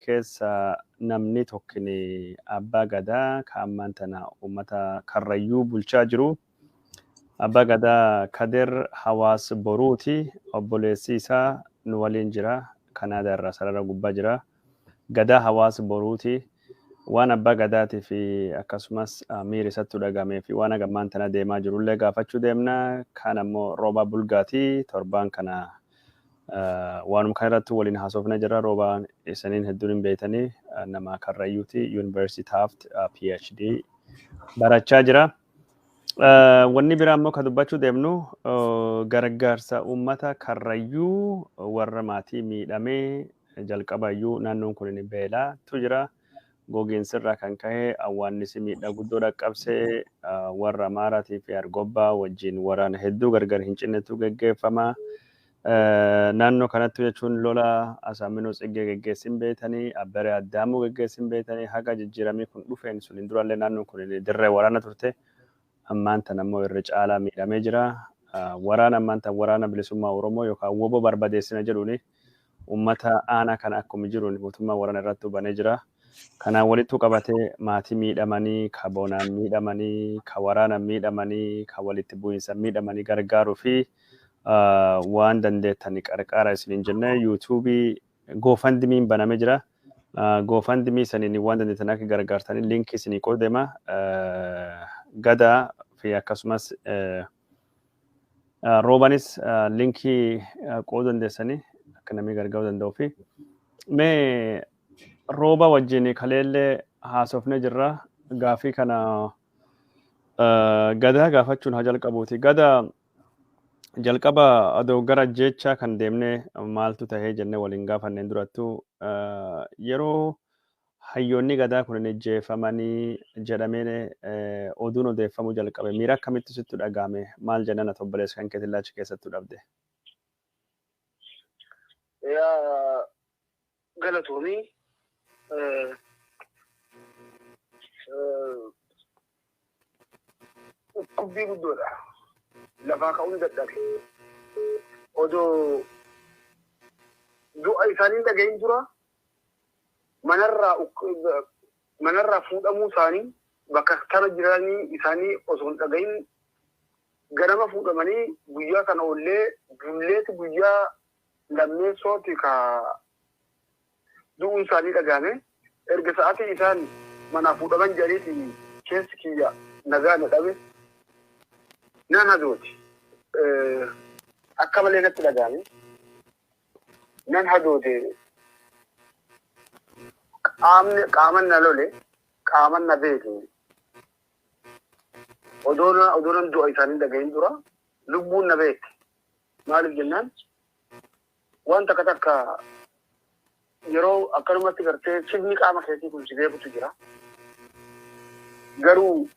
keessa namni tokkini abbaa gadaa kaammaan tana uummata karrayyuu bulchaa jiru. Abbaa gadaa Kadir Hawaas Boruuti. Obboleessi isaa nu waliin jira. Kanaadaa irraa sarara gubbaa jira. Gadaa Hawaas Boruuti. Waan abbaa gadaatii fi akkasumas miira isatti dhagamee fi waan agammaan tana deemaa jirullee gaafachuu deemna. Kaan ammoo Roobaa Bulgaati. Torbaan kana waanuma kana irratti waliin haasofna jira. Roobaan isaniin hedduun hin beektanii nama karrayyuuti. University Taft PhD barachaa jira. Wanni biraa immoo kan dubbachuu deemnu gargaarsa uummata karrayyuu warra maatii miidhamee jalqabayyuu naannoon kun ni beelaatu jira. Gogiinsirraa kan ka'e awwaannisi miidhaa guddoo dhaqqabsee warra Amaaraatii fi Argobbaa wajjin waraana hedduu gargar hin cinnetu geggeeffama. Naannoo kanatti jechuun lola Asaaminoo Tsiggee geggeessin beetanii, Abbaree Addaamuu geggeessin beetanii, haga jijjiiramii kun dhufeen suniin durallee naannoon kun dirree waraana turte. Ammaan tan ammoo irra caalaa miidhamee jira. Waraana ammaan tan waraana bilisummaa Oromoo yookaan WBO barbadeessina jedhuuni uummata aanaa kana akkuma jiruun mootummaa waraana irratti hubanee jira. Kanaan walittu qabatee maatii miidhamanii, ka bonaan miidhamanii, ka waraanaan miidhamanii, ka walitti bu'iinsa miidhamanii gargaaruu fi waan dandeettanii qarqaara isiniin jennee yuutuubii goofandimiin banamee jira. Goofandimii saniin waan dandeettan akka gargaartanii liinkii isinii qoodema. Gadaa fi akkasumas Roobanis liinkii qooduu dandeessanii akka namni gargaaruu danda'uu fi mee Rooba wajjin kaleellee haasofnee jirra. Gaafii kana gadaa gaafachuun haa jalqabuuti. Gadaa jalqaba adoo gara jecha kan deemnee maaltu tahee jennee waliin gaafanneen durattu yeroo hayyoonni gadaa kun ijjeeffamanii jedhamee oduun odeeffamuu jalqabe miira akkamitti sitti dhagahame maal jennan ati obboleessa kan keetiin laachi keessattuu dhabde? Galatoomii kubbii guddoodha. Lafaa ka'uun dadhabe. Odoo du'a isaanii dhagahin dura manarraa fuudhamuu isaanii bakka kana jiranii isaanii osoo hin dhagahin ganama fuudhamanii guyyaa kana ollee bulleeti guyyaa lammeessooti ka du'uun isaanii dhagahame. Erga sa'aatii isaan manaa fuudhaman jedhaniiti keessi kiyya nagaa na dhabe. Nan hadooti. Akka malee natti dhagahame. Nan hadoote. Qaaman na lole, qaaman na beeke. Odoonan du'a isaanii dhagahin dura lubbuun na beeke. Maaliif jennaan wanta takka yeroo akkanumatti gartee sirni qaama keetii kun si beekutu jira. Garuu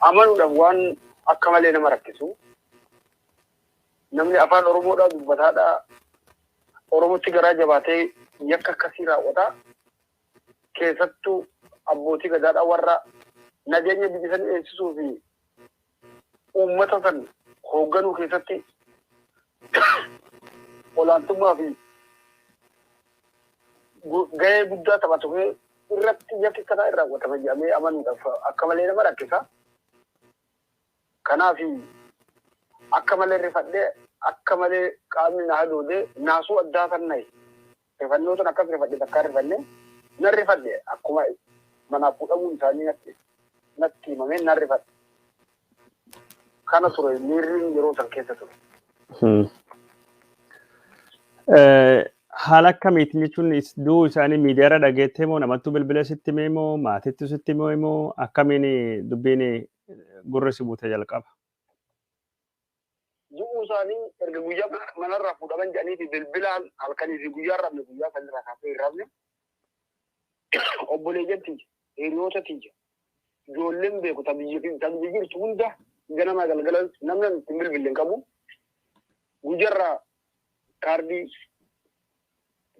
amanuudhaaf waan akka malee nama rakkisu. Namni afaan Oromoodhaa dubbataadhaa Oromootti garaa jabaatee yakka akkasii raawwata. Keessattuu abbootii gadaadhaa warra nageenya biyya san eegsisuu fi uummata san hoogganuu keessatti olaantummaa fi gahee guddaa taphatu irratti yakki akkanaa irraa raawwatama jedhamee amanuudhaaf akka malee nama rakkisa. Kanaaf akka malee rifadhee akka malee qaamni na hadoodee naasuu addaa kan naye rifannootaan akkas rifadhee takkaa rifannee nan rifadhe akkuma manaa fuudhamuun isaanii natti himamee nan rifadhe. Kana ture miirri yeroo san keessa ture. Haala akkamiitiin jechuun du'uu isaanii miidiyaarra dhageettee moo namattuu bilbila sitti himee moo maatittu sitti himee moo akkamiin dubbiin gurra si buute jalqaba? Du'uu isaanii erga guyyaa manarraa fuudhaman jedhanii fi bilbilaan halkanii fi guyyaa rabne guyyaa sanirraa kaasee hin rabne obboleeyyan tiyya hiriyoota tiyya ijoolleen beeku tabiyyi jirtu hunda ganama galgala namni ittiin bilbileen qabu guyyaarraa kaardii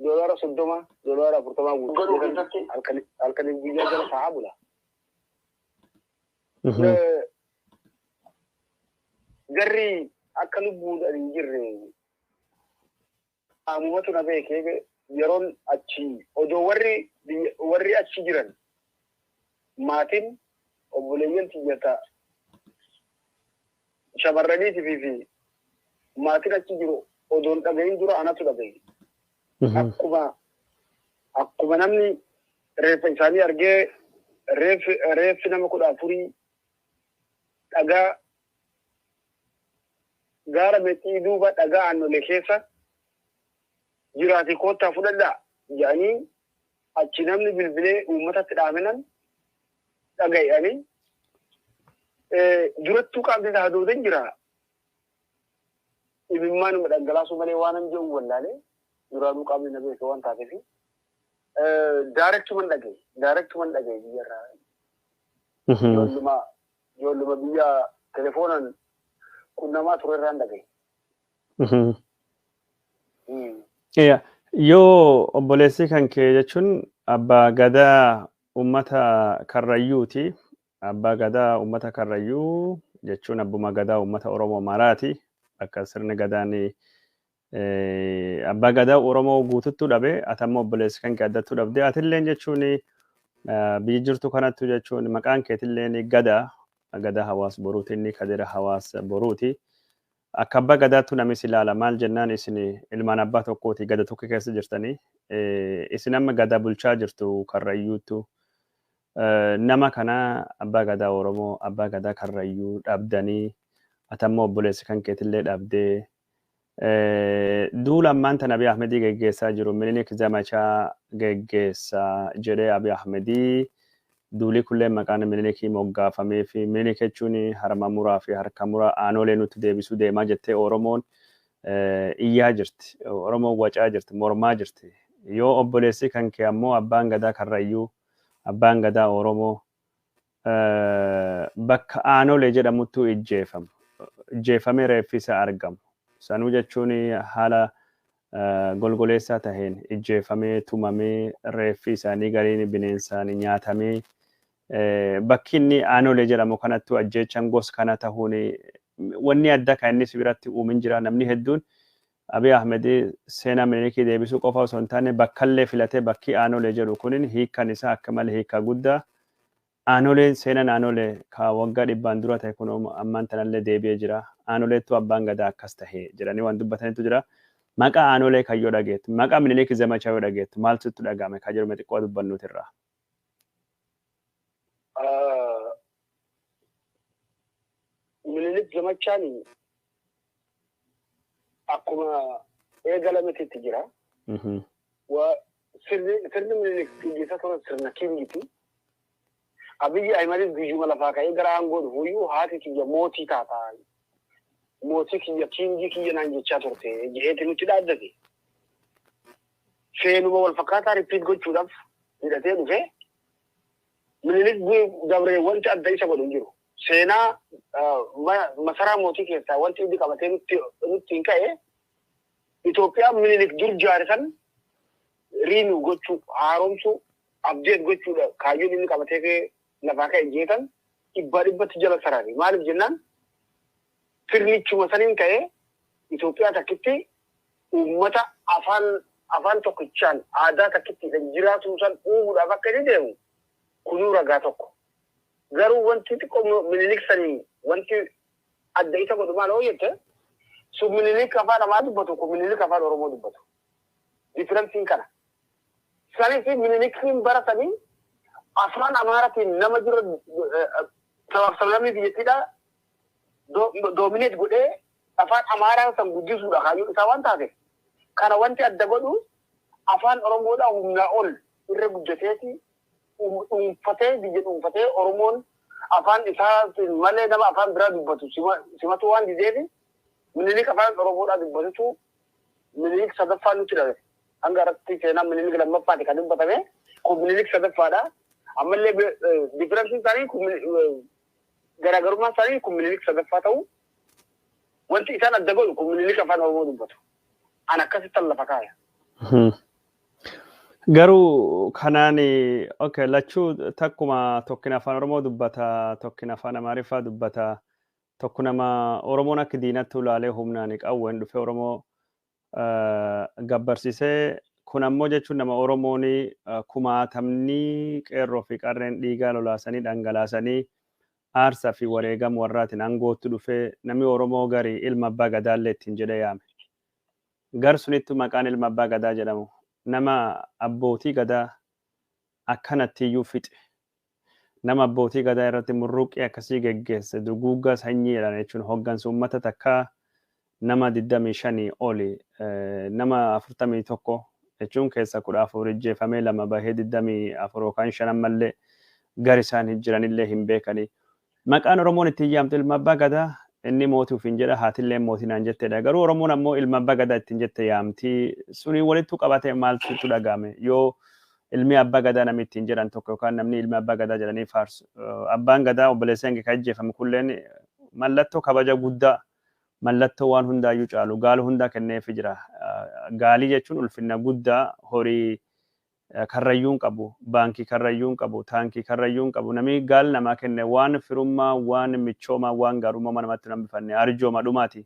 $30 $40 guutuu halkanii guyyaa jala taa'aa bula. Garri akka lubbuudhaan hin jirre qaamumatu na beekee yeroon achi odoo warri achi jiran maatiin obboleeyyan tiyyata shamarraniitii fi maatiin achi jiru odoon dhagahin dura anatu dhagahe. Akkuma namni reeffa isaanii argee reeffi nama 14 dhagaa gaara meexxii duuba dhagaa aannolee keessa jiraate koottaa fudhadhaa jedhanii achi namni bilbilee uummatatti dhaaminan dhaga'anii durattuu qaamni isaa doodan jira. Imimmaanuma dhangalaasuu malee waan hin jedhu wallaalee duraanuu qaamni na beeka waan taateef daarektuman dhagaye biyyarraa. Ijoolluma biyya telefoonaan qunnamaa turerraan dhagaye. Yoo obboleessi kan kee jechuun abbaa gadaa uummata Karrayyuuti. Abbaa gadaa uummata Karrayyuu jechuun abbuma gadaa uummata Oromoo Maraati. Akka sirni gadaan abbaa gadaa Oromoo guututtuu dhabe atammoo obboleessi kan kee addattuu dhabde atilleen jechuun biyyi jirtu kanattu jechuun maqaan keetilleen gadaa hawaas boruuti inni kadira hawaas boruuti. Akka abbaa gadaattu namis ilaala maal jennaan isin ilmaan abbaa tokkooti gada tokko keessa jirtanii isin amma gadaa bulchaa jirtu Karrayyuuttu nama kana abbaa gadaa Oromoo abbaa gadaa Karrayyuu dhabdanii atammoo obboleessi kan keetillee dhabdee duula ammaan tan Abiy Ahmedii geggeessaa jiru Minilik Zamachaa geggeessaa jedhee Abiy Ahmedii duulii kullee maqaan Minilikii moggaafamee fi Minilik jechuun harma muraa fi harka muraa aanolee nutti deebisuu deemaa jettee Oromoon iyyaa jirti. Oromoon wacaa jirti, mormaa jirti. Yoo obboleessi kan kee ammoo abbaan gadaa Karrayyuu abbaan gadaa Oromoo bakka aanolee jedhamuttu ijjeefamee reeffi isaa argamu. Sanuu jechuun haala golgoleessaa taheen ijjeefamee tumamee reeffi isaanii gariin bineensaan nyaatamee bakki inni aanolee jedhamu kanattu ajjeechan gos kana tahuun wanni adda kan innis biratti uumin jira. Namni hedduun Abiy Ahmed seenaa Minilikii deebisuu qofa osoo hin taane bakkallee filatee bakki aanolee jedhu kunin hiikkan isaa akka malee hiikkaa guddaa. Aanoleen seenaan aanolee ka waggaa 100 dura ta'e kun ammaan tanallee deebi'ee jira. Aanoleettu abbaan gadaa akkas tahee jedhanii waan dubbatanitu jira. Maqaa aanolee kan yoo dhageettu, maqaa Minilik Zamachaa yoo dhageettu maaltu sitti dhagahame kan jedhu xiqqoo dubbannuuti irraa. Minilik Zamachaan akkuma eegalametti jira. Sirni Minilik geessa turan sirna kingiti. Abiy Ahmed guyyuma lafaa ka'ee gara aangoo dhufuyyuu haati kiyya mootii taataa. Mootii kiyya kingii kiyya naan jechaa turte jedheeti nutti dhaaddate. Seenuma wal fakkaataa ripiit gochuudhaaf hidhatee dhufe. Minilik dabree wanti adda isa godhu hin jiru. Seenaa masaraa mootii keessaa wanti inni qabatee nutti hin ka'e Itoophiyaa Minilik dur jaarisan riinuu gochuu haaromsuu abdeet gochuudha kaayyoon inni qabatee lafaa ka'e jeetan dhibbatti jala saraani. Maaliif jennaan sirnichuma saniin ka'ee Itoophiyaa takkitti uummata afaan tokkichaan aadaa takkitti jiraatu san uumuudhaaf akka inni deemu kunuu ragaa tokko. Garuu wanti xiqqoo Minilik sanii wanti adda isa godhu maal jette sun Minilik afaan Amaa dubbatu kun Minilik afaan Oromoo dubbatu. Diferensiin kana. Sanis Minilikiin baratanii afaan Amaaraatiin nama jira sablamii biyyattiidha doomineet godhee afaan Amaaraa san guddisuudha kaayyoo isaa waan taateef. Kana wanti adda godhu afaan Oromoodha humnaa ol irra guddateeti biyya dhuunfatee Oromoon afaan isaa malee nama afaan biraa dubbatu simatu waan dideefi Minilik afaan Oromoodhaa dubbatu Minilik sadaffaan nutti dhabe. Hanga irratti seenaa Minilik lammaffaati kan dubbatame kun Minilik sadaffaadha. Ammallee differensiin isaanii garaagarummaan isaanii kun Minilik sadaffaa ta'u wanti isaan adda godhu kun Minilik afaan Oromoo dubbatu. An akkasitti lafa kaaya. Garuu kanaan lachuu takkuma tokkin afaan Oromoo dubbata, tokkin afaan Amaariffaa dubbata, tokko nama Oromoon akka diinatti ulaalee humnaan qawween dhufe Oromoo gabbarsisee kun ammoo jechuun nama Oromoon kumaatamni qeerroo fi qarreen dhiigaa lolaasanii dhangalaasanii aarsaa fi wareegama warraatiin aangootti dhufee namni Oromoo garii ilma abbaa gadaallee ittiin jedhee yaame. Gar sunittu maqaan ilma abbaa gadaa jedhamu nama abbootii gadaa akkanatti iyyuu fixe. Nama abbootii gadaa irratti murruuqii akkasii geggeesse duguuggaa sanyiidhaan jechuun hooggansa uummata takkaa nama 25 oli nama 41 jechuun keessa 14 ijjeefamee 2 bahee 24 yookaan 5 ammallee gar isaan jiranillee hin beekanii. Maqaan Oromoon ittiin yaamtu ilma abbaa gadaa inni mootii ofiin jedha haatillee mootii naan jetteedha. Garuu Oromoon ammoo ilma abbaa gadaa ittiin jette yaamtii sunii walittu qabatee maaltu dhagahame yoo ilmi abbaa gadaa namni ittiin jedhan tokko yookaan namni ilmi abbaa gadaa jedhanii faarsu. Abbaan gadaa obboleessa hangi kan ajjeefame kulleen mallattoo kabaja guddaa mallattoo waan hundaayyuu caalu gaala hundaa kenneefii jira. Gaalii jechuun ulfinna guddaa horii karrayyuun qabu, baankii karrayyuun qabu, taankii karrayyuun qabu. Namni gaal namaa kenne waan firummaa, waan michoomaa, waan gaarummaa namatti nambifanne arjooma dhumaati.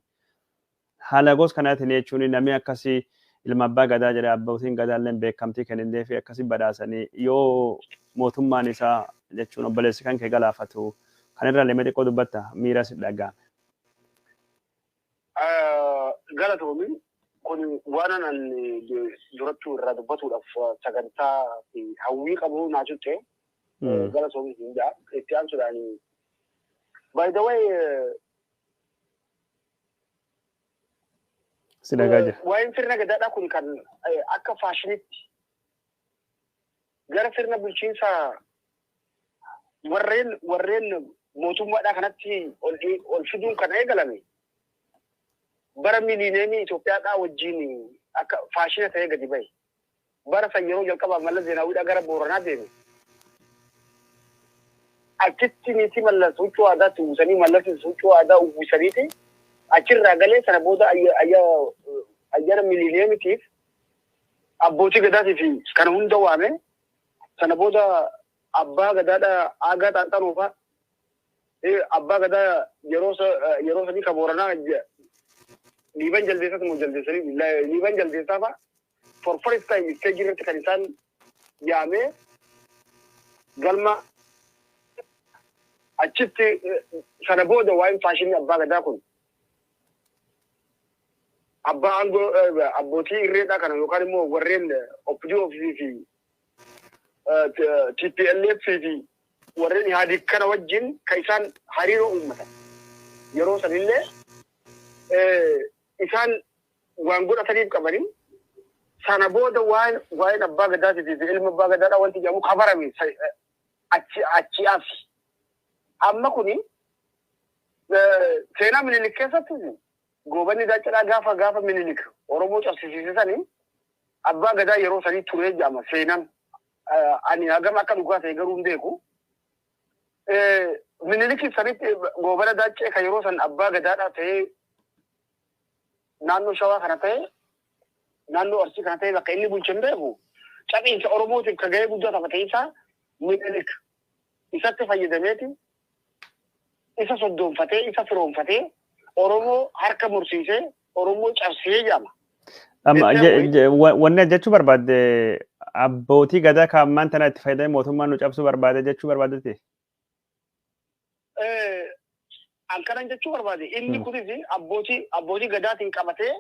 Haala gosa kanaatiin jechuun namni akkasii ilma abbaa gadaa jedhee abbootiin gadaallee beekamtii kennindee fi akkasii badhaasanii yoo mootummaan isaa jechuun obboleessi kan kee galaafatu kan irraa lemee xiqqoo dubbatta miira si dhaga'ame. Galatoomi kun waan an durattuu irraa dubbatuudhaaf sagantaa fi hawwii qabu naa cutte galatoomi hin jaa itti aansuudhaan by the way waa'een sirna gadaadhaa kun kan akka faashinitti gara sirna bulchiinsa warreen mootummaadhaa kanatti ol fiduun kan eegalame bara miliineemii Itoophiyaadhaa wajjin akka faashina ta'ee gadi bahe. Bara san yeroo jalqabaa Mallas Zeenaawiidhaa gara Booranaa deeme. Achitti niitii Mallas huccuu aadaatti uwwisanii Mallas huccuu aadaa uwwisaniiti achirraa galee sana booda ayyaana miliineemitiif abbootii gadaatii fi kana hunda waame sana booda abbaa gadaadhaa aagaa xaanxanuufaa abbaa gadaa yeroo sanii ka Booranaa liiban jaldeessas moo jaldeessanii liiban jaldeessaafaa for first time isteejii irratti kan isaan yaamee galma achitti sana booda waa'een faashinii abbaa gadaa kun abbaa aangoo abbootii irreedhaa kana yookaan immoo warreen ODUU fi TPLF fi warreen Ihaadig kana wajjin kan isaan hariiroo uummatan yeroo sanillee isaan waan godhataniif qabanii sana booda waa'een abbaa gadaatii fi ilma abbaa gadaadhaa wanti jedhamu kabarame achi as amma kuni seenaa Minilik keessatti goobanni daacadhaa gaafa Minilik Oromoo cabsisiisanii abbaa gadaa yeroo sanii turee jedhama seenaan ani hagam akka dhugaa ta'e garuu hin beeku. Minilik sanitti goobana daacee kan yeroo san abbaa gadaadhaa ta'ee naannoo Shawaa kana ta'e naannoo Arsii kana ta'e bakka inni bulchan beeku cabiinsa Oromootiif ka gahee guddaa taphatee isaa Minilik isatti fayyadameeti isa soddoonfatee isa firoonfatee Oromoo harka mursiisee Oromoo cabsee jedhama. Wanni jechuu barbaadde abbootii gadaa kan ammaan tana itti fayyadamee mootummaan nu cabsuu barbaade jechuu barbaaddeeti? Ankanan jechuu barbaade inni kunis abbootii gadaatiin qabatee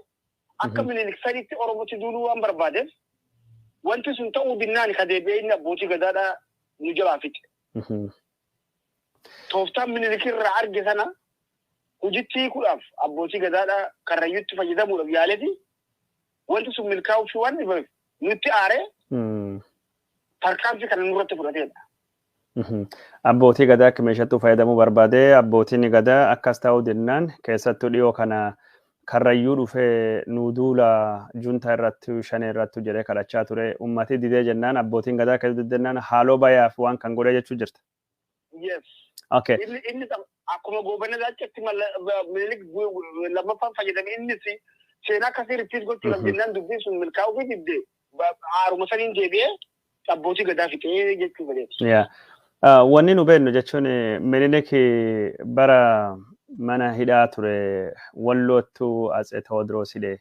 akka Minilik sanitti Oromootti duuluu waan barbaadeef wanti sun ta'uu dinnaan ka deebi'ee inni abbootii gadaadhaa nu jalaa fixe. Tooftaan Minilik irraa arge sana hojittii kudhaaf abbootii gadaadhaa karrayyuutti fayyadamuudhaaf yaaleeti wanti sun milkaa'uuf waan dhibeef nutti aaree tarkaanfii kana nurratti fudhateedha. Abbootii gadaa akka meeshaatti fayyadamuu barbaade abbootiin gadaa akkas ta'uu dinnaan keessattuu dhiyoo kana karrayyuu dhufee nuuduula junta irratti shanee irratti jedhee kadhachaa ture uummatii didee jennaan abbootiin gadaa keessatti diddennaan haaloo bayaaf waan kan godhe jechuu jirta. Yes. Okay. Inni akkuma goobana daachatti Minilik lammaffaan fayyadame innis seenaa akkasii ripiis gochuudhaaf jennaan dubbiin sun milkaa'uu fi diddee haaruma saniin deebi'ee abbootii gadaa fixee jechuu fedheeti. Wanni nu beeknu jechuun Minilik bara mana hidhaa ture Walloottu Atsee Tewoodiroos hidhee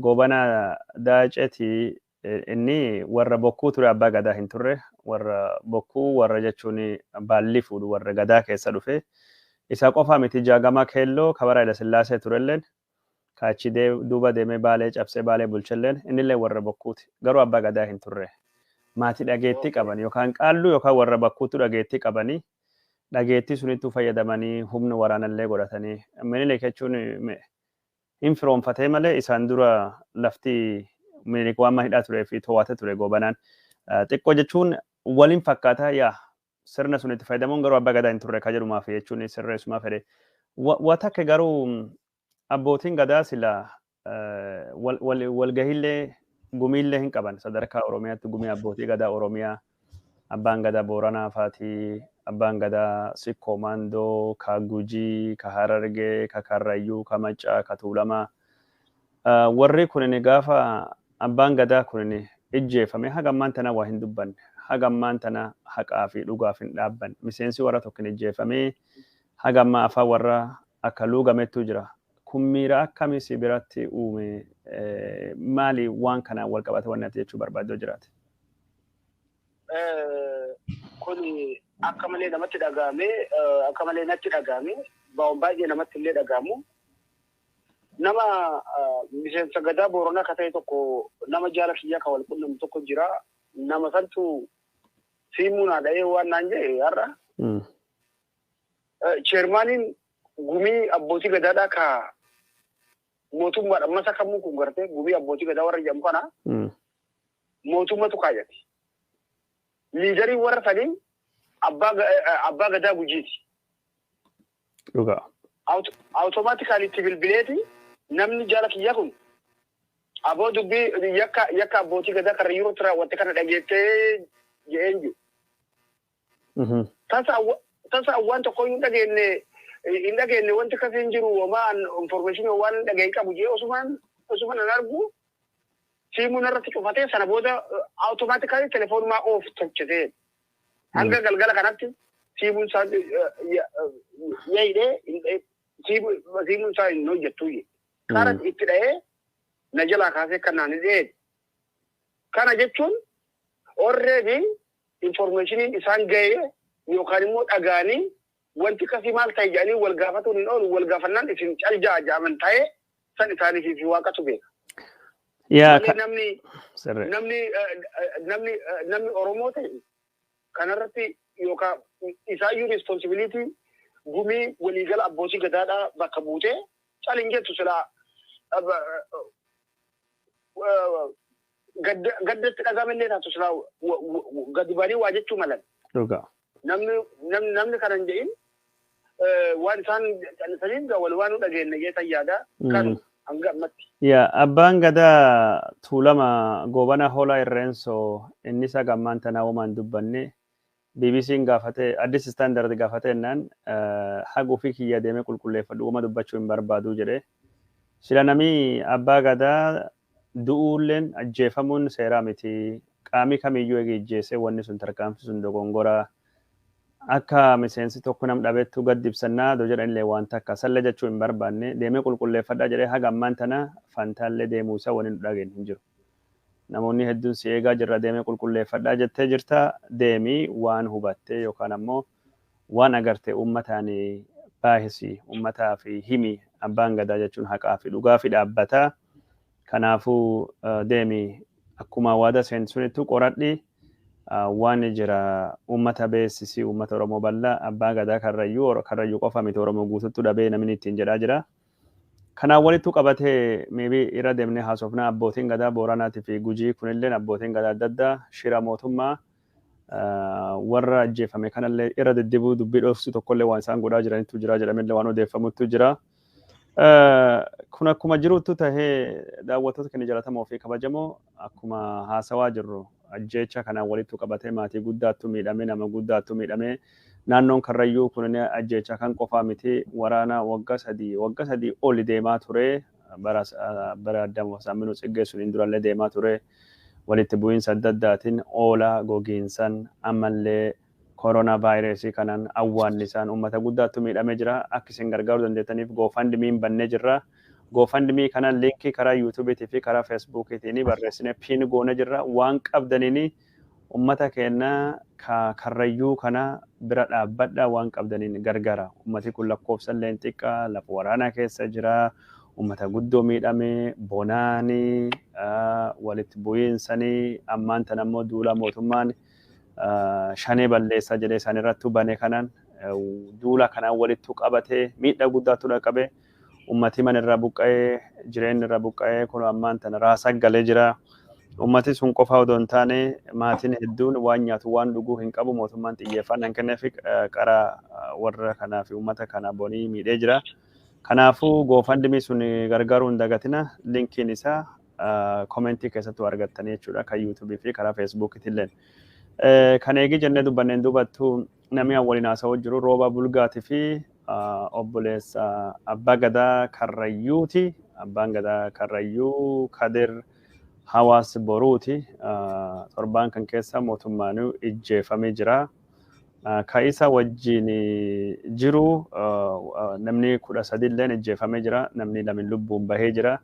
Goobana daaceti inni warra bokkuu ture abbaa gadaa hin turre warra bokkuu warra jechuun baalli fuudhu warra gadaa keessa dhufe isa qofa miti jaagama keelloo kabara ila sillaasee turelleen kaachi duuba deemee baalee cabsee baalee bulchelleen innillee warra bokkuuti garuu abbaa gadaa hin turre maatii dhageettii qaban yookaan qaalluu yookaan warra bakkuutu dhageettii qabanii dhageettii sunittuu fayyadamanii humna waraanallee godhatanii minilik jechuun hin firoonfatee malee isaan dura lafti minilik waan hidhaa turee fi to'ate ture goobanaan xiqqoo jechuun waliin fakkaataa yaa sirna sunitti fayyadamuun garuu abbaa gadaa hin turre ka jedhumaaf jechuun sirreessumaa fedhe watakke garuu abbootiin gadaa sila walgahiillee gumiillee hin qaban sadarkaa oromiyaatti gumii abbootii gadaa oromiyaa abbaan gadaa booranaa faatii abbaan gadaa sikkoo maandoo ka gujii ka harargee ka karrayyuu ka maccaa ka tuulamaa warri kunin gaafa abbaan gadaa kunin ijjeefame hagammaan tana waa hin dubbanne hagammaan tana haqaa fi dhugaaf hin dhaabban miseensi warra tokkin ijjeefamee hagammaa afaan warra akka luugamettuu jira kun miira akkamii si biratti uume maali waan kanaan wal qabate wanni ati jechuu barbaaddoo jiraate. Kun akka malee namatti dhagahame akka malee natti dhagahame baa'uun baay'ee namatti illee dhagahamu nama miseensa gadaa booranaa ka ta'e tokko nama jaala kiyyaa ka wal quunnamu tokko jira nama santu siimuu naa dha'ee waan naan jedhe har'a cheermaaniin gumii abbootii gadaadhaa ka mootummaadha masa kamuu kun gartee gumii abbootii gadaa warra jedhamu kana mootummatu kaayate. Liidarii warra sanii abbaa gadaa gujiiti. Dhugaa. Awutomaatikaalii itti bilbileeti namni jaala kiyyaa kun aboo dubbii yakka abbootii gadaa kan yerootti raawwatte kana dhageettee jedheen jiru. Tasa waan tokko hin dhageenye wanti akkasii hin jiru waan information waan hin dhageen qabu jee osumaan an argu simuun irratti cufatee sana booda awutomaatikaalii telefoonumaa oof tolchitee hanga galgala kanatti simuun isaa yaa'idhee simuun isaa hin hojjettuu karaa itti dha'ee na jalaa kaasee kan naan dha'ee kana jechuun already informationiin isaan ga'ee yookaan immoo dhagaanii wanti akkasii maal ta'e jedhanii wal gaafatuun hin oolu wal gaafannaan isin caljaa jaaman ta'ee san isaaniif waaqatu beeka. Namni Oromoo ta'e kanarratti yookaan isaayyuu responsibility gumii waliigala abbootii gadaadhaa bakka buutee caalin jettu silaa gaddatti dhagaamillee taatu silaa gadi baanii waa jechuu malan. Namni kanan jedhin waan isaan callisaniin wal waan dhageenye geessan yaada kan Ya, abbaan gadaa tuulama goobana hoolaa irreenso inni isa gammaan tanaa uumaan dubbanne BBC'n gaafate Addis Standard gaafate ennaan haguu fi kiyya deemee qulqulleeffadhu uuma dubbachuu hin barbaadu jedhe. Sila namni abbaa gadaa du'uulleen ajjeefamuun seeraa miti. Qaamii kamiyyuu eegi ijjeesee wanni sun tarkaanfisuun dogongoraa. Akka miseensi tokko nam dhabeettu gaddibsannaa doo jedhanillee waan takka salla jechuu hin barbaanne deemee qulqulleeffadhaa jedhee haga ammaan tana fantaallee deemuu isaa waliin dhageen hin jiru. Namoonni hedduun si eegaa jirra deemee qulqulleeffadhaa jettee jirta deemii waan hubattee yookaan ammoo waan agartee uummataan baahisi uummataa fi himi abbaan gadaa jechuun haqaa fi dhugaa fi dhaabbataa. Kanaafuu deemii akkuma waada seensunitti qoradhi. Waan jira uummata beessisi uummata Oromoo bal'aa abbaa gadaa karrayyuu qofa miti Oromoo guutuutti dhabee namni ittiin jedhaa jira. Kanaan walitti qabatee maybe irra deemnee haasofnaa abbootiin gadaa Booranaatii fi Gujii kunillee abbootiin gadaa adda addaa shira mootummaa warra ajjeefame kanallee irra deddeebi'uu dubbii dhoofsu tokkollee waan isaan godhaa jiranitu jira jedhamillee waan odeeffamutu jira. Kun akkuma jirutti tahee daawwattoota keenya jalatamoo fi kabajamoo akkuma haasawaa jirru ajjeecha kanaan walitti qabatee maatii guddaattu miidhame nama guddaattu miidhame naannoon karrayyuu kun ajjeecha kan qofaa miti waraana waggaa sadii oli deemaa ture bara addamu saaminu xiggeessuun hin durallee deemaa ture walitti bu'iinsa adda addaatiin oolaa gogiinsan ammallee koronaa vaayirasii kanaan awwaannisaan uummata guddaattu miidhamee jira akka isin gargaaruu dandeettaniif goofandimiin bannee jirra GoFundMe kana linkii karaa YouTube fi karaa Facebook tiin barreessine pin goona jirra waan qabdaniin ummata keenya karrayyuu kana bira dhaabbadha waan qabdaniin gargara ummati kun lakkoofsan leen xiqqaa lafa waraanaa keessa jira ummata guddoo miidhame bonaanii walitti bu'iinsanii ammaan tan ammoo duula mootummaan shanee balleessa jedhee isaan irratti bane kanaan duula kanaan walitti qabatee miidhaa guddaatu dhaqqabe ummati man irraa buqqa'ee jireenya irraa buqqa'ee kun ammaan tan raasa galee jira. Ummati sun qofa odoo hin taane maatiin hedduun waan nyaatu waan dhuguu hin qabu mootummaan xiyyeeffannaa kenneef qara warra kanaa fi ummata kana bonii miidhee jira. Kanaafuu GoFundMe sun gargaaruu hin dagatina linkiin isaa komentii keessattuu argattanii jechuudha kan YouTube fi karaa Facebook illee. Kan eegi jennee dubbanneen dubattu namni waliin haasa'uu jiru rooba bulgaatii fi obboleessa abbaa gadaa karrayyuuti. Abbaan gadaa karrayyuu Kadir hawaas boruuti torbaan kan keessa mootummaan ijjeefamee jira. Kaisa wajjin jiru namni 13 illee ijjeefamee jira. Namni lamin lubbuun bahee jira.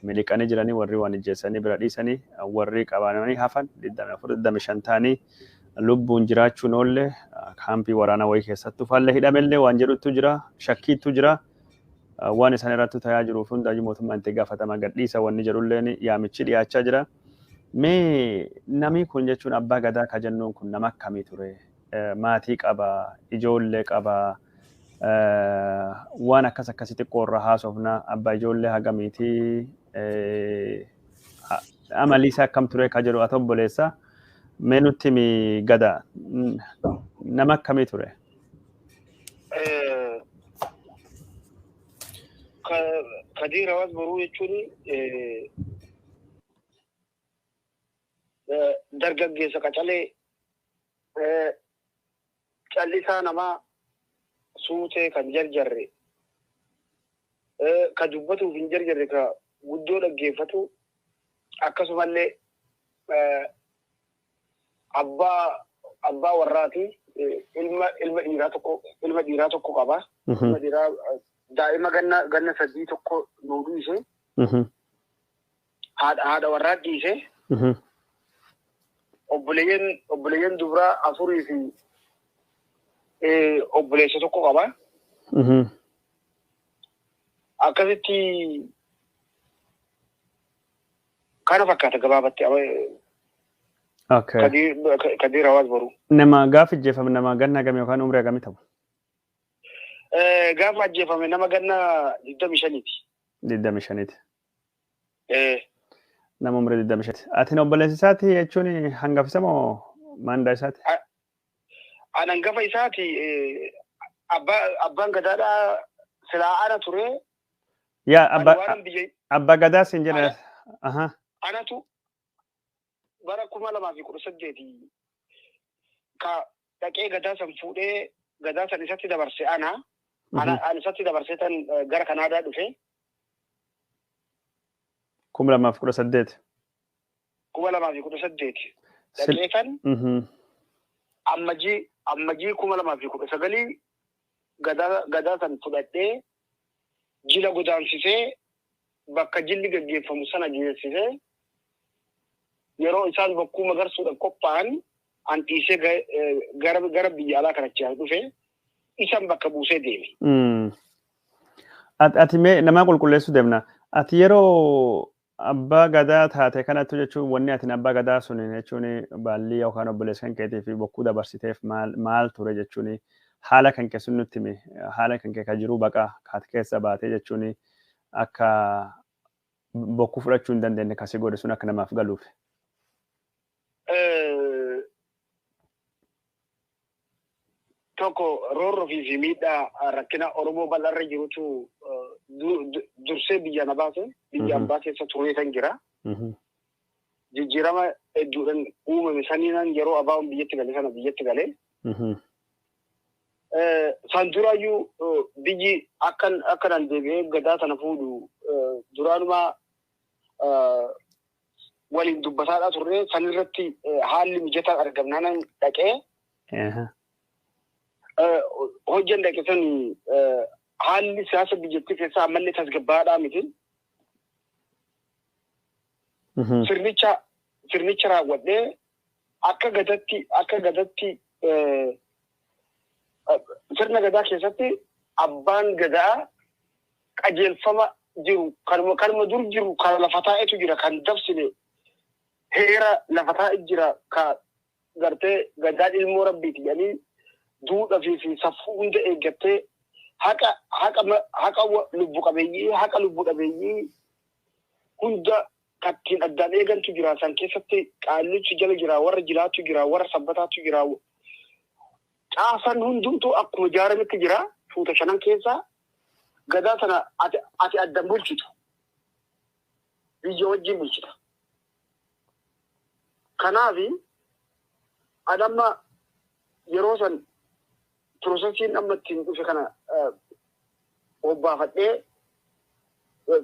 Miliqanii jiranii warri waan ijjeessanii bira dhiisanii warri qabaananii hafan 24-25 ta'anii lubbuun jiraachuun oolle kaampii waraanaa wayii keessattuu faallee hidhamellee waan jedhutu jira. Shakkiitu jira. Waan isaan irratti ta'aa jiruuf hundaayyuu mootummaan itti gaafatama gadhiisa wanni jedhulleen yaamichi dhiyaachaa jira. Mee namni kun jechuun abbaa gadaa ka jennuun kun nama akkamii ture? Maatii qaba, ijoollee qaba, waan akkasii xiqqoo irraa haasofna abbaa ijoollee hagamiitii amalli isaa akkam ture ka jedhu ati obboleessa. Mee nutti himi gadaa nama akkamii ture? Kadir hawaas boruu jechuun dargaggeessa qacalee callisaa namaa suutee kan jarjarre ka dubbatuuf hin jarjarre ka guddoo dhaggeeffatu akkasumallee abbaa warraati ilma dhiiraa tokko qaba. Ilma dhiiraa daa'ima ganna 3 tokko nuu dhiise. Haadha warraa dhiise. Obboleeyyan dubaraa 4 fi obboleessa tokko qaba. Akkasitti kana fakkaata gabaabatti. Kadir hawaas boruu. Nama gaafa ijjeefame nama ganna gamii yookaan umrii hagamii ta'u? Gaafa ajjeefame nama ganna 25ti. 25ti. Nama umrii 25ti. Ati obboleessi isaati jechuun hangafisa moo maandaa isaati? An hangafa isaati abbaan gadaadhaa silaa ana ture. Yaa abbaa gadaa siin jedha. Anatu bara 2018 ka dhaqee gadaa san fuudhee gadaa san isatti dabarse ana isatti dabarsee tan gara Kanaadaa dhufe. 2018. 2018 dhaqee kan ammajii 2019 gadaa san fudhadhee jila godaansisee bakka jilli gaggeeffamu sana geessisee yeroo isaan bakkuu magarsuudhaan qophaa'an an dhiisee gara biyya alaa kanatti dhufe isaan bakka buusee deeme. Ati mee nama qulqulleessuu deemna. Ati yeroo abbaa gadaa taate kanattu jechuun wanni ati abbaa gadaa sun jechuun baallii yookaan obboleessa kan keetii fi bokkuu dabarsiteef maal ture jechuun haala kan keessu nutti himi haala kan kee ka jiru baqa kaat keessa baatee jechuun akka bokkuu fudhachuu hin dandeenye kasii godhe sun akka namaaf galuuf. Tokko roorroo fi miidhaa rakkina Oromoo bal'aarra jirutu dursee biyya na baase biyya ambaa keessa turee kan jira. Jijjiirama hedduudhaan uumame saniinaan yeroo abaa'uun biyyatti galee sana biyyatti galee. San duraayyuu biyyi akkanaan deebi'ee gadaa sana fuudhu duraanumaa waliin dubbataadhaa turre sanirratti haalli mijataa argamnaan dhaqee. Hojjan dhaqe san haalli siyaasa biyyattii keessaa ammallee tasgabbaadhaa miti. sirnicha raawwadhee akka gadatti sirna gadaa keessatti abbaan gadaa qajeelfama jiru kanuma dur jiru kan lafa taa'etu jira kan dabsine heera lafa taa'e jira ka gartee gadaa ilmoo rabbiiti jedhanii duudhaa fi safuu hunda eeggattee haqa lubbu qabeeyyii hunda kattiin addaan eegantu jira san keessatti qaallichi jala jira warra jilaatu jira warra sabbataatu jira caasan hundumtuu akkuma jaarametti jira fuuta shanan keessaa gadaa sana ati addan bulchitu biyya wajjin bulchita kanaafi adamma yeroo san piroosesiin amma ittiin dhufe kana obbaafadhee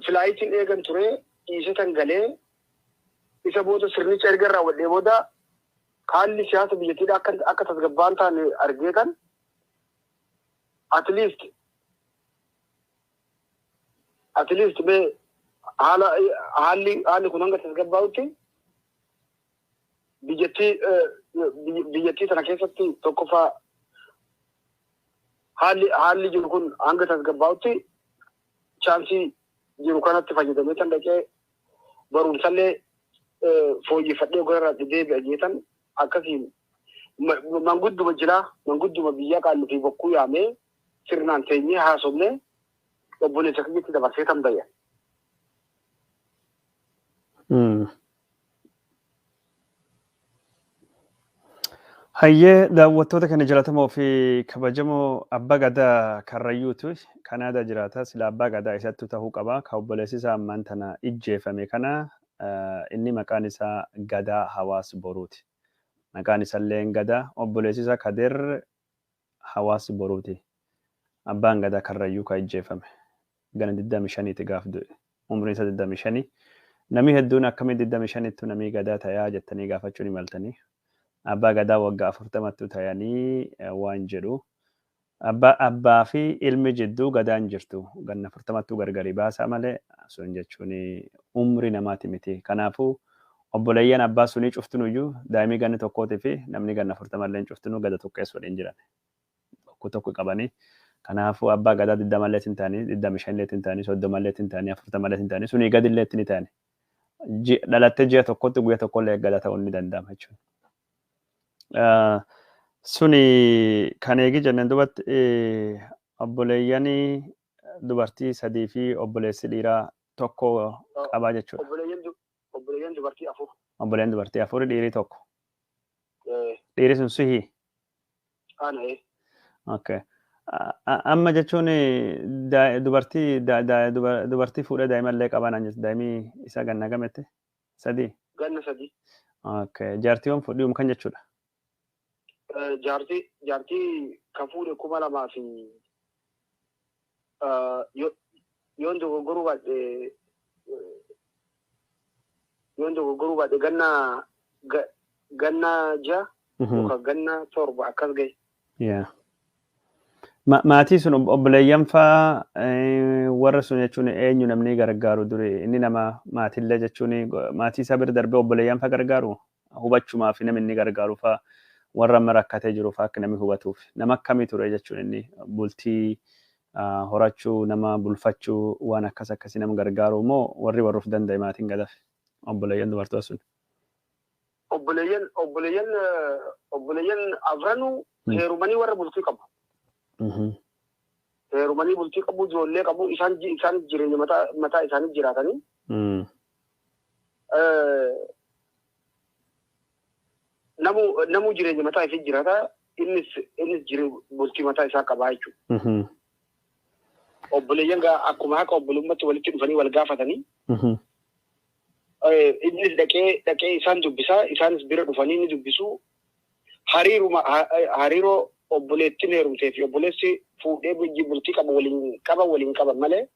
filaayitiin eegan ture dhiise tan galee isa booda sirnicha erga raawwadhee booda haalli siyaasa biyyattiidha akka tasgabbaan taane argee kan at least mee haalli kun hanga tasgabbaa'utti biyyattii sana keessatti tokkoffaa haalli jiru kun hanga tasgabbaa'utti chaansii jiru kanatti fayyadamee tan dhaqee barumsallee fooyyeffadhee gorarraa deebi'a jeetan akkasiin mangudduma biyya qaallu fi bokkuu yaamee sirnaan teenyee haasofnee obboleessa kiyyaatti dabarsee tan bayya. Hayyee daawwattoota kana jaalatamoo fi kabajamoo abbaa gadaa Karrayyuutu Kanaadaa jiraata. Sila abbaa gadaa isattu ta'uu qaba. Ka obboleessi isaa ammaan tana ijjeefame kana inni maqaan isaa Gadaa Hawaas Boruuti. Maqaan isaallee Gadaa obboleessi isaa Kader Hawaas Boruuti. Abbaan gadaa Karrayyuu ka ijjeefame. Gana 25 gaaf du'e. Umriin isaa 25. Namni hedduun akkamiin 25 namni gadaa ta'aa jettanii gaafachuu ni maltanii. Abbaa gadaa waggaa 40 ta'anii waan jedhu. Abbaa fi ilmi jidduu gadaan jirtu. Ganna 40 gargari baasaa malee sun jechuun umri namaati miti. Kanaafuu obboleeyyan abbaa sunii cuftunuyyuu daa'imni ganna tokkootii fi namni ganna 40 illee cuftunuu gada tokkeessu waliin jiran. Tokko qabanii. Kanaafuu abbaa gadaa 20 illee hin taanii, 25 illee hin taanii, 30 illee hin taanii, 40 illee hin taanii, sunii gadi illee hin taanii. Dhalattee ji'a tokkotti guyyaa tokko illee gadaa ta'uu ni danda'ama jechuudha. Suni kan eegi jennaan duubatti obboleeyyan dubartii 3 fi obboleessi dhiiraa tokko qabaa jechuudha. Obboleeyyan dubartii 4. Obboleeyyan dubartii 4 dhiirii tokko. Dhiirri sun sihii? Ana. Okay. Amma jechuun dubartii fuudhee daa'ima illee qaban jechuudha. Daa'imni isaa ganna gamette? 3? Ganna 3. Okay. Jaartiiwwan fuudhiiwwan kan jechuudha? Jaartii kan fuudhe 2000 fi yoon dogoggoruu baadhe ganna 6 yookaan ganna 7 akkas gahe. Maatii sun obboleeyyan faa warra sun jechuun eenyu namni gargaaru duri inni nama maatiillee jechuun maatii isaa bira darbee obboleeyyan faa gargaaru hubachumaa fi namni inni gargaaru faa warra amma rakkatee jiru faa akka namni hubatuuf nama akkamii ture jechuun inni bultii horachuu nama bulfachuu waan akkasii nama gargaaru moo warri warruuf danda'e maatiin gadaaf obboleeyyan dubartoota sun. Obboleeyyan afranuu heerumanii warra bultii qabu. Heerumanii bultii qabu, ijoollee qabu, isaan jireenya mataa isaanii jiraatanii. Namuu jireenya mataa isii jiraata, innis bultii mataa isaa qabaa jechuudha. Obboleeyyan akkuma haqa obbolummaatti walitti dhufanii wal gaafatanii. Innis dhaqee isaan dubbisaa, isaanis bira dhufanii ni dubbisu. Hariiroo obboleettiin heerumtee fi obboleessi fuudhee bultii waliin qaban malee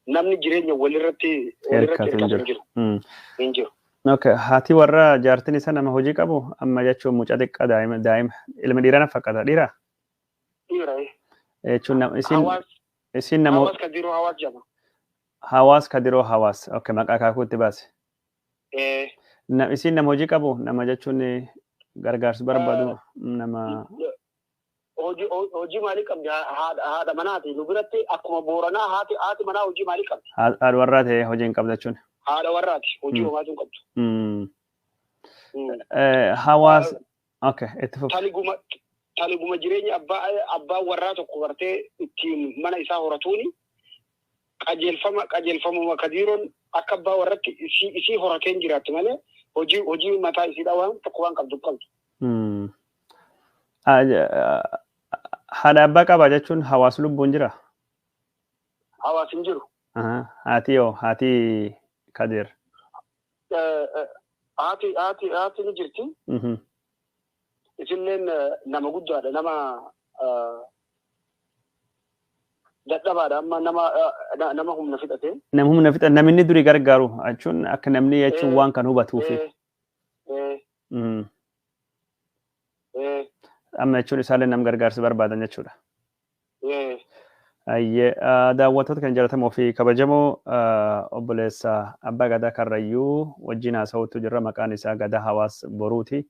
namni jireenya walirratti hirkatu hin jiru. Okay, haati warra jaartiin isa nama hojii qabu amma jechuun mucaa xiqqaa daa'ima ilma dhiiraa fakkaata dhiiraa? Dhiira. Jechuun isin nama Hawaas Kadiroo Hawaas jedhama. Hawaas Kadiroo Hawaas. Okay, maqaa kaakuutti baase. Isin nama hojii qabu nama jechuun gargaarsa barbaadu nama. Hojii maalii qabdi haadha manaati nu biratti akkuma Booranaa haati manaa hojii maalii qabdi? Haadha warraa ta'e hojii hin qabda jechuun. Haadha warraati hojii homaatu hin qabdu. Hawaasa itti fufu. Taliguma jireenya abbaa warraa tokko bartee ittiin mana isaa horatuuni qajeelfamuma kadiiroon akka abbaa warratti isii horateen jiraatti malee hojii mataa isiidha waan tokko waan qabdu qabdu. Haadha abbaa qaba jechuun hawaasa lubbuun jira? Hawaasi hin jiru. Haati Kadir. Haati ni jirti. Isinleen nama guddaadha nama dadhabaadha amma nama humna fixate. Nama humna fixate namni durii gargaaru jechuun akka namni jechuun waan kan hubatuufi. Amma jechuun isaallee nama gargaarsa barbaadan jechuudha. Daawwattoota kan jaallatamoo fi kabajamoo obboleessa Abbaa Gadaa Karrayyuu wajjin haasa'uutu jirra. Maqaan isaa Gadaa Hawaas Boruuti.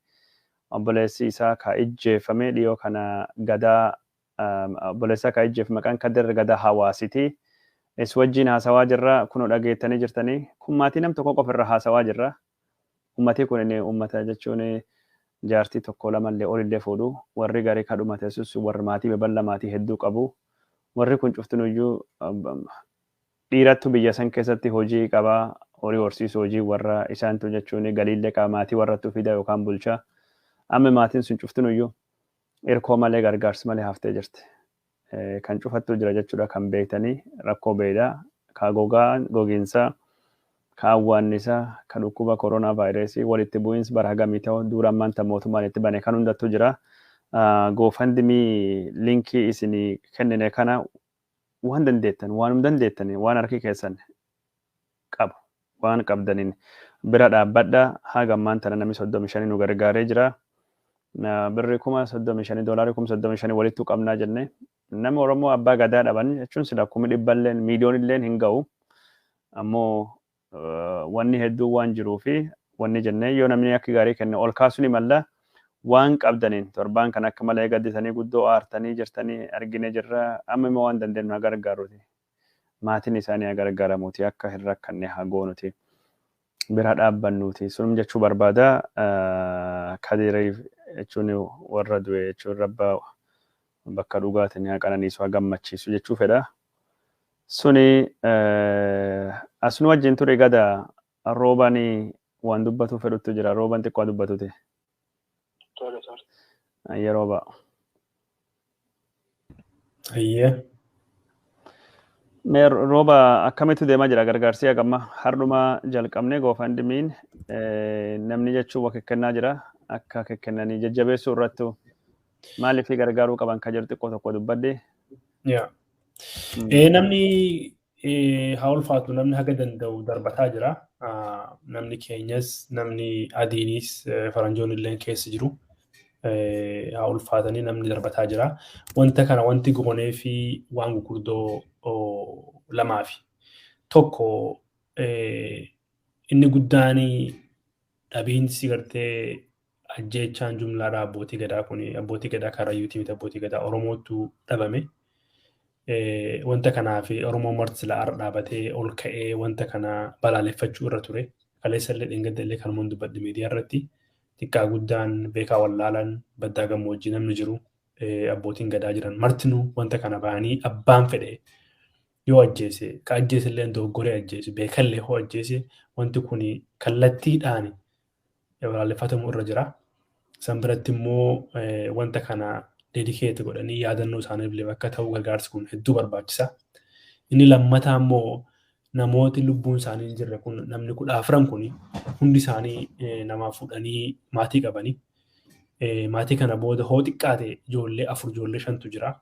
Obboleessi isaa ka ijjeeffame dhiyoo kana Gadaa obboleessa ka ijjeeffame maqaan Kadir Gadaa Hawaasiti. Is wajjin haasawaa jirra. Kunoo dhageettanii jirtanii. Kun maatii nam tokko qofa irra haasawaa jirra. Uummatni kun uummata jechuun jaartii tokko lamallee olillee fuudhu. Warri garii kadhuma teessus warri maatii babal'aa maatii hedduu qabu. Warri kun cuftinuyyuu dhiirattu biyya san keessatti hojii qabaa. Horii horsiisu hojii warra isaantu jechuun galiillee qaba maatii warrattu fida yookaan bulchaa. Amma maatiin sun cuftinuyyuu hirkoo malee gargaarsi malee haftee jirti. Kan cufattu jira jechuudha kan beektanii rakkoo beedaa ka gogiinsa ka awwaannisaa ka dhukkuba koronaa vaayirasii walitti bu'iinsi bara hagamii ta'u dura ammaanta mootummaan itti bane kan hundattuu jira. GoFundMe linkii isinii kennine kana waan dandeettan waan dandeettan waan harki keessan qabu waan qabdaniin bira dhaabbadha. Haga ammaanta namni 35 nu gargaaree jira. Birri $35 $35 walittu qabnaa jenne nama Oromoo Abbaa Gadaa dhaban jechuun sila 100,000 miiliyoonillee hin ga'u. Ammoo wanni hedduu waan jiruu fi wanni jennee yoo namni akka gaarii kenne ol kaasuun malla waan qabdaniin torbaan kan akka malee gaddisanii guddoo aartanii jirtanii argine jirra. Amma immoo waan dandeenyu gargaaruuti. Maatiin isaanii gargaaramuuti akka hin rakkanne haa goonuti. Bira dhaabbannuuti. Sunum jechuu barbaada. Kadiriif jechuun warra du'e jechuun rabba bakka dhugaatiin haa qananiisu haa gammachiisu jechuu fedha. Suni asunu wajjin ture Gadaa roobanii waan dubbatu fedhutu jira. Rooban xiqqoo dubbatute. Yeroo ba'a. Rooba akkamitti deemaa jira gargaarsi hagamma hardhuma jalqabnee GoFundMe'n namni jechuun wakka kennaa jira. Akka kennanii jajjabeessuu irrattu maaliif gargaaruu qaban ka jiru xiqqoo tokko dubbadde. Namni haa ulfaatu namni haga danda'u darbataa jira. Namni keenyas namni adiinis faranjoonni illee keessa jiru. Haa ulfaatanii namni darbataa jira. Wanta kana wanti goonee fi waan gurguddoo lamaafi. Tokko inni guddaanii dhabiinsi gartee ajjeechaan jumlaadhaa abbootii gadaa kun abbootii gadaa Karrayyuutii miti abbootii gadaa Oromootu dhabame. Wanta kanaaf Oromoon marti silaa dhaabatee ol ka'ee wanta kana balaaleffachuu irra ture. Kaleessallee dhingadallee kan hundi dubbadde miidiyaa irratti xiqqaa guddaan beekaa wallaalan baddaa gammoojjii namni jiru abbootiin gadaa jiran martinuu wanta kana ba'anii abbaan fedhe yoo ajjeese ka ajjeese illee dogoggoree ajjeese beekallee hoo ajjeese wanti kun kallattiidhaan balaaleffatamuu irra jira. San biratti immoo wanta kana dedikeeti godhanii yaadannoo isaaniif akka ta'u gargaarsi kun hedduu barbaachisa. Inni lammataa immoo namooti lubbuun isaanii hin jirre kun namni 14 kun hundi isaanii nama fuudhanii maatii qabanii. Maatii kana booda hoo xiqqaate ijoollee 4 ijoollee 5tu jira.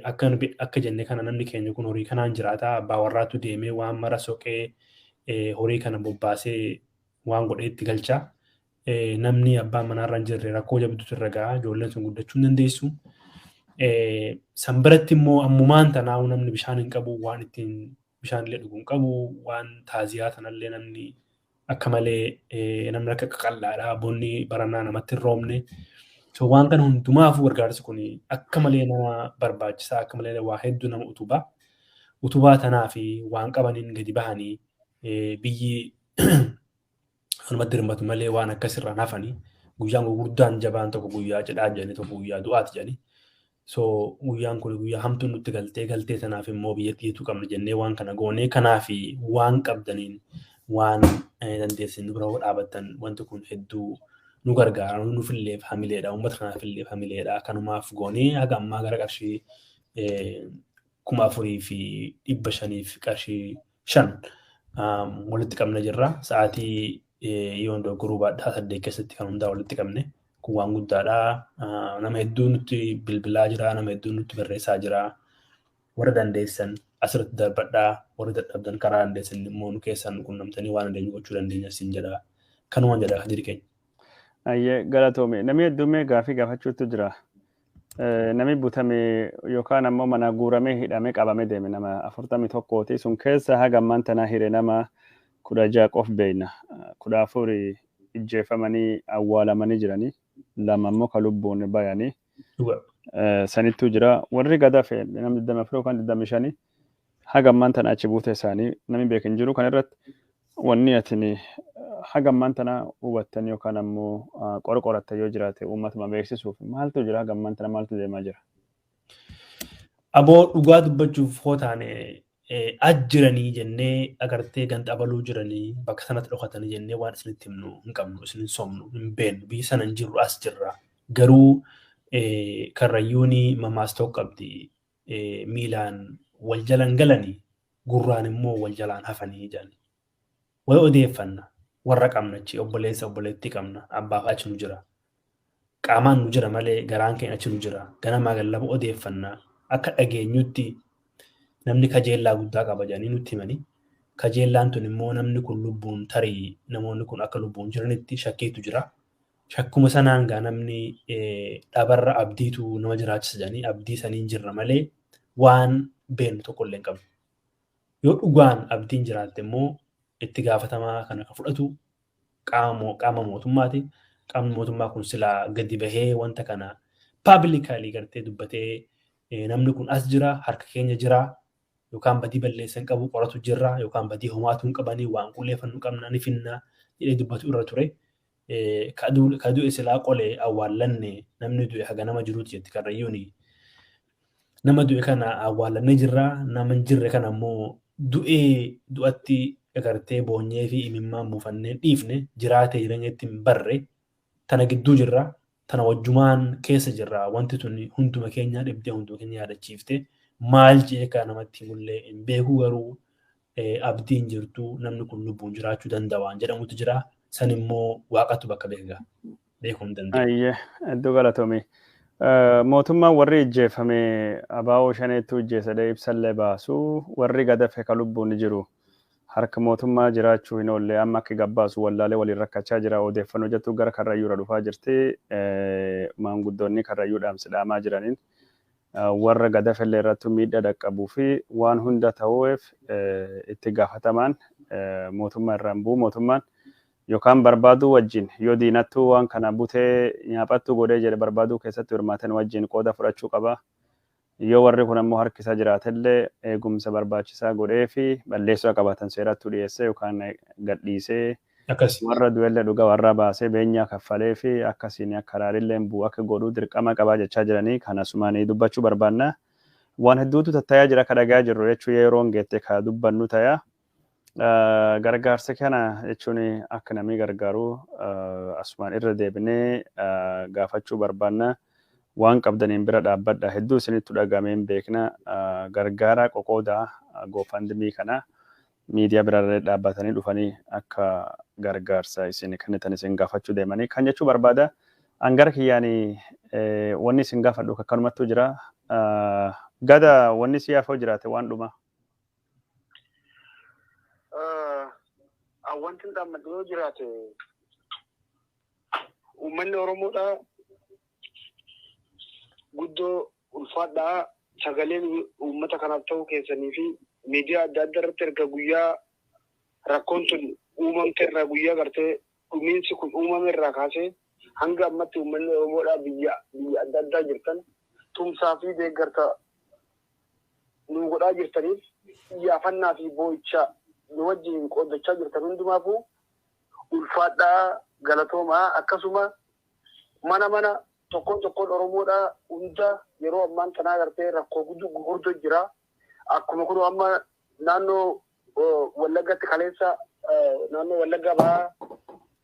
Akka jenne kana namni keenya kun horii kanaan jiraata. Abbaa warraatu deemee waan mara soqee horii kana bobbaasee waan godhee itti galcha. Namni abbaan manaarra hin jirre rakkoo jabduutu irra gahaa. Ijoolleen sun guddachuu hin dandeessu. San biratti immoo ammumaan tanaa namni bishaan hin qabu waan ittiin bishaan illee dhuguu hin qabu waan taaziyaa tanallee namni akka malee namni akka qaqallaadhaa bonni barannaa namatti hin roobne. So waan kana hundumaafuu gargaarsi kun akka malee nama barbaachisaa akka malee waa hedduu nama utubaa. Utubaa tanaa fi waan qabaniin gadi bahanii biyyi anumatti hirmatu malee waan akkasirraan hafanii guyyaan gurguddaan jabaan tokko guyyaa cidhaa jedhanii tokko guyyaa du'aati jedhanii. So guyyaan kun guyyaa hamtuun nutti galtee tanaaf immoo biyyattiitu qabna jennee waan kana goonee kanaa fi waan qabdaniin waan dandeessin nu bira dhaabattan wanti kun hedduu nu gargaara nuufilleef hamileedha uummata kanaafilleef hamileedha kanumaaf goonee haga ammaa gara qarshii 4,500 qarshii 5 walitti qabna jirra sa'aatii yoo dogoggoruu baadhaa 8 keessatti kan hundaa walitti qabne kun waan guddaadha nama hedduu nutti bilbilaa jira nama hedduu nutti barreessaa jira warra dandeessan asirratti darbadhaa warra dadhabdan karaa dandeessan immoo nu keessan qunnamtanii waan dandeenyu gochuu dandeenya siin jedha kanumaan jedha hajiri keenya. Ayyee galatoome namni hedduumee gaafii gaafachuutu jira. Namni butame yookaan ammoo mana guuramee hidhamee qabamee deeme nama 41 sun keessa haga ammaan tanaa hire nama 16 qof beeyna 14 ijjeefamanii awwaalamanii jiranii lama ammoo ka lubbuun bayanii sanittuu jira warri gada fe'e namni 24 yookaan 25 haga ammaan tanaa achi buute isaanii namni beekin jiru kan irratti wanni atini haga ammaan tanaa hubattan yookaan ammoo qorqoratta yoo jiraate uummatuma beeksisuuf maaltu jira haga ammaan tanaa maaltu deemaa jira? Aboo dhugaa dubbachuuf hootaane ajjiranii jennee agartee ganxabaluu jiranii bakka sanatti dhokatanii jennee waan isinitti himnu hin qabnu isin hin somnu hin beeknu biyyi sana hin jirru as jirra garuu karrayyuuni mamaas ta'uu qabdi miilaan wal jalan galanii gurraan immoo wal jalaan hafanii jedhani. Way odeeffanna warra qabnachi obboleessa obboleetti qabna abbaaf achi nu jira qaamaan nu jira malee garaan keenya achi nu jira ganamaa gallaba odeeffanna akka dhageenyutti namni kajeellaa guddaa qaba jedhanii nutti himanii kajeellaan tun immoo namni kun lubbuun tarii namoonni kun akka lubbuun jiranitti shakkiitu jira shakkuma sanaan gaa namni dhabarra abdiitu nama jiraachisa jedhanii abdii saniin jirra malee waan beenu tokko illee hin qabnu yoo dhugaan abdiin jiraatte immoo itti gaafatamaa kana ka fudhatu qaama mootummaati qaamni mootummaa kun silaa gadi bahee wanta kana paablikaali gartee dubbatee namni kun as jira harka keenya jira yookaan badii balleessan qabu qoratu jirra yookaan badii homaatu hin qabanii waan qulleeffannu qabna ni finna jedhee dubbatu irra ture kaduu isilaa qolee awwaallanne namni du'e haga nama jiruuti jetti karrayyuuni nama du'e kana awwaallanne jirra nama hin jirre kana ammoo du'atti agartee boonyee fi imimmaan buufannee dhiifne jiraatee jireenyatti hin barre tana gidduu jirra tana wajjumaan keessa jirra wanti tun hunduma keenya dhibdee hunduma keenya yaadachiifte maal jeekaa namatti mullee hin beeku garuu abdiin jirtu namni kun lubbuun jiraachuu danda'a waan jedhamutu jira san immoo waaqatu bakka beekuu hin danda'u. Ayyee iddoo galatoomii. Mootummaan warri ijjeefame abaa'oo shaneetu ijjeessadee ibsallee baasu warri gadafe ka lubbuun jiru. Harka mootummaa jiraachuu hin oolle amma akka gabbaasu wallaalee waliin rakkachaa jira odeeffannoo jettu gara karrayyuura dhufaa jirti maanguddoonni karrayyuu dhaamsidhaamaa jiraniin warra gadafellee irratti miidhaa dhaqqabuu fi waan hunda ta'uuf itti gaafatamaan mootummaa irraan bu'u mootummaan yookaan barbaaduu wajjin yoo diinattuu waan kana butee nyaaphattuu godhee jedhe barbaaduu keessatti hirmaatan wajjin qooda fudhachuu qaba. Yoo warri kun ammoo harkisa jiraatellee eegumsa barbaachisaa godhee fi balleessuu qabaatan seeratti dhiyeessee yookaan gadhiisee warra du'ellee dhugaa warra baasee beenyaa kaffalee fi akkasiin akka raarrillee bu'u akka godhuu dirqama qabaa jechaa jiranii kanasumaan dubbachuu barbaanna. Waan hedduutu tattayaa jira ka dhagaa jirru jechuu yeroon geette ka dubbannu tayaa. Gargaarsa kana jechuun akka namni gargaaru asumaan irra deebinee gaafachuu barbaanna. Waan qabdaniin bira dhaabbadha hedduu isinitti dhagameen beekna gargaara qoqoodaa goofandimii kana miidiyaa birarra dhaabbatanii dhufanii akka gargaarsa isin kennitan isin gaafachuu deemanii kan jechuu barbaada angara kiyyaanii wanni isin gaafadhu akkanumattuu jira gada wanni si yaafoo jiraate waan dhuma. Wanti dhaammadhu yoo jiraate uummanni Oromoodhaa guddoo ulfaadhaa sagaleen uummata kanaaf ta'uu keessanii fi miidiyaa adda addaa irratti erga guyyaa rakkoon tun uumamte irraa guyyaa gartee dhumiinsi kun uumame irraa kaasee hanga ammatti uummanni Oromoodhaa biyya adda addaa jirtan tumsaa fi deeggarsa nu godhaa jirtaniif xiyyaafannaa fi boo'ichaa nu wajjin qooddachaa jirtan hundumaafuu ulfaadhaa galatoomaa akkasuma mana tokkoon Oromoodhaa hunda yeroo ammaan tanaa gartee rakkoo gurguddoo jira. Akkuma kun amma naannoo Wallaggaatti kaleessa naannoo Wallaggaa bahaa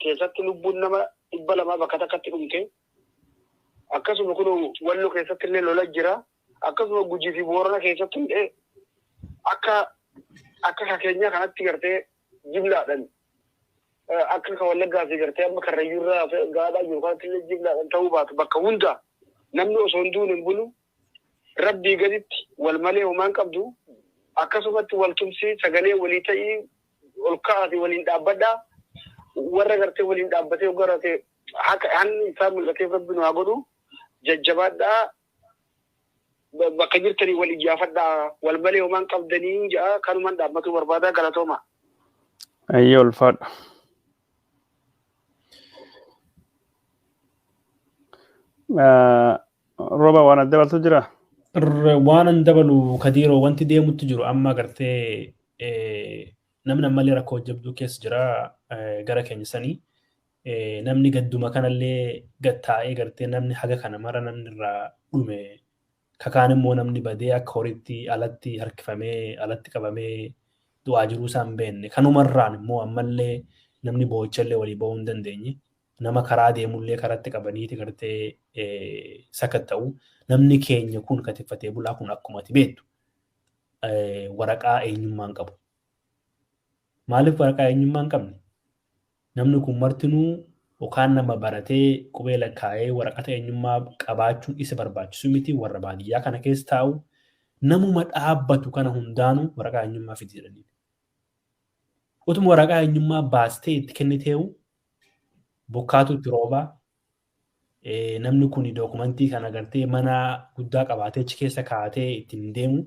keessatti lubbuun nama 200 bakka takkatti dhumte. Akkasuma kun Walloo keessatti illee lola jira. Akkasuma Gujii fi Boorana keessatti illee akka keenya kanatti gartee jiblaadhaan akka Wallaggaa fi gartee amma Karrayyuurraa gaadhaa jiru kanatti illee jiblaadhaan ta'uu baatu bakka hunda namni osoo hin duune hin bulu rabbii gaditti wal malee homaan qabdu akkasumatti wal tumsi sagalee walii ta'ii ol ka'aati waliin dhaabbadhaa warra gartee waliin dhaabbatee gartee hanni isaa mul'ateef rabbi nu haa godhu jajjabaadhaa bakka jirtanii wal iyyaafadhaa wal malee homaan qabdanii ja'a kanumaan dhaabbatu barbaadaa galatooma. Ayyee ulfaadha. Roba waan adda baltu jira? Waan an dabalu Kadiiroo wanti deemutti jiru amma gartee namni ammallee rakkoo jabduu keessa jira gara keenya sanii namni gadduma kanallee gattaa'ee gartee namni haga kana mara namni irraa dhume kakaan immoo namni badee akka horiitti alatti harkifamee alatti qabamee du'aa jiruu isaan beenne kanumarraan immoo ammallee namni boo'ichallee walii ba'uu hin dandeenye nama karaa deemullee karatti qabaniiti gartee sakatta'u namni keenya kun katiffatee bulaa kun akkuma ati beektu waraqaa eenyummaa hin qabu. Maaliif waraqaa eenyummaa hin qabne? Namni kun martinuu yookaan nama baratee qubee lakkaa'ee waraqata eenyummaa qabaachuun isa barbaachisu miti warra baadiyyaa kana keessa taa'u namuma dhaabbatu kana hundaanuu waraqaa eenyummaa fidi jedhanii. Utuma waraqaa eenyummaa baastee itti kenniteewu bokkaatu itti roobaa namni kun dookumentii kana gartee mana guddaa qabaatee achi keessa kaa'atee ittiin deemu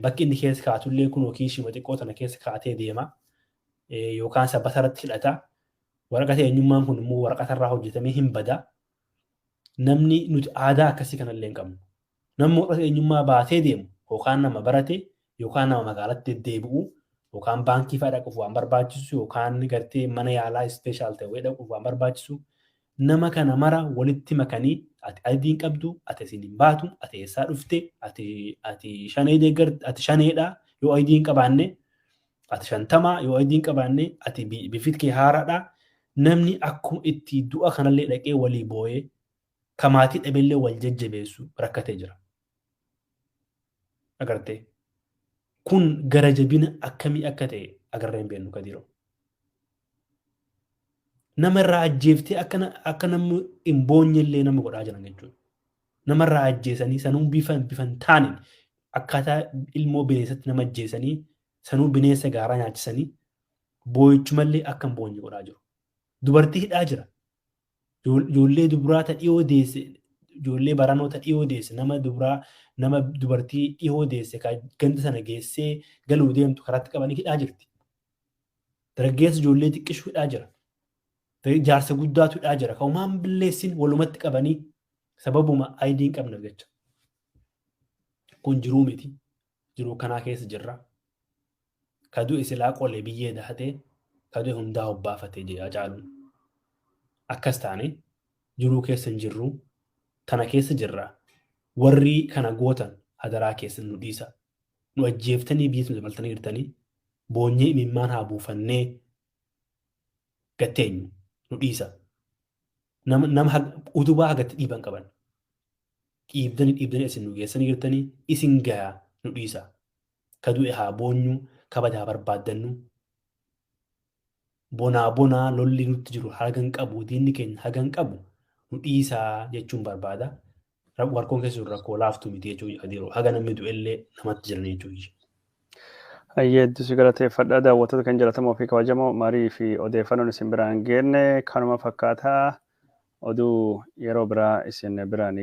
bakki inni keessa kaa'atullee kun yookiin shima xiqqoo tana keessa kaa'atee deema yookaan sabbata irratti hidhata waraqata eenyummaan kun immoo waraqata irraa hojjetamee hin bada namni nuti aadaa akkasii kanallee hin qabnu namni waraqata eenyummaa baatee deemu yookaan nama barate yookaan nama magaalatti deddeebi'u yookaan baankii fa'aa dhaquuf waan barbaachisu yookaan gartee mana yaalaa ispeeshaal ta'e dhaquuf waan barbaachisu nama kana mara walitti makanii ati adiin qabdu ati isin hin baatu ati eessaa dhufte ati shanee deeggarti ati shaneedha yoo adiin qabaanne ati shantamaa yoo adiin qabaanne ati bifit kee haaraadha namni akkuma itti du'a kanallee dhaqee walii boo'ee kamaatii dhabeellee wal jajjabeessu rakkatee jira. Agartee kun gara jabina akkamii akka ta'e agarree hin beeknu Kadiiroo. Namarraa ajjeeftee akka namni hin boonyellee nama godhaa jiran jechuudha. Namarraa ajjeesanii sanuu bifan taaniin akkaataa ilmoo bineensatti nama ajjeesanii sanuu bineensa gaaraa nyaachisanii boo'ichumallee akka hin boonye godhaa jiru. Dubartii hidhaa jira. Ijoollee dubaraata dhiyoo deesse ijoollee baranoota dhiyoo deesse nama dubartii dhiyoo deesse ganda sana geessee galuu deemtu karaatti qabanii hidhaa jirti. Dargaggeessa ijoollee xiqqishuu hidhaa jira. Jaarsa guddaatu hidhaa jira. Ka'umaan billeessin walumatti qabanii sababuma ayidiin qabna jecha. Kun jiruu miti. Jiruu kanaa keessa jirra. Kaduu isilaa qolee biyyee dahatee kaduu hundaa hobbaafatee jira caaluun. Akkas taane jiruu keessa hin jirru kana keessa jirra. Warri kana gootan hadaraa keessa nu dhiisa. Nu ajjeeftanii biyya dabaltanii jirtanii boonyee imimmaan haa buufannee gatteenyu. Nu dhiisa. Nama utubaa hagatti dhiiban qaban. Dhiibdanii isin nu geessanii jirtanii isin gayaa nu dhiisa. Kaduu haa boonyu kabaja barbaaddannu. Bonaa lolli nutti jiru hagan qabu diinni keenya hagan qabu nu dhiisaa jechuun barbaada. Warkoon keessa jiru rakkoo laaftuu miti jechuudha Kadiiroo. Haga namni du'ellee namatti jiran jechuudha. Hedduu si galateeffadha daawwattoota kan jaalatamoo fi kabajamoo marii fi odeeffannoon isin biraan geenne kanuma fakkaataa oduu yeroo biraa isin biraan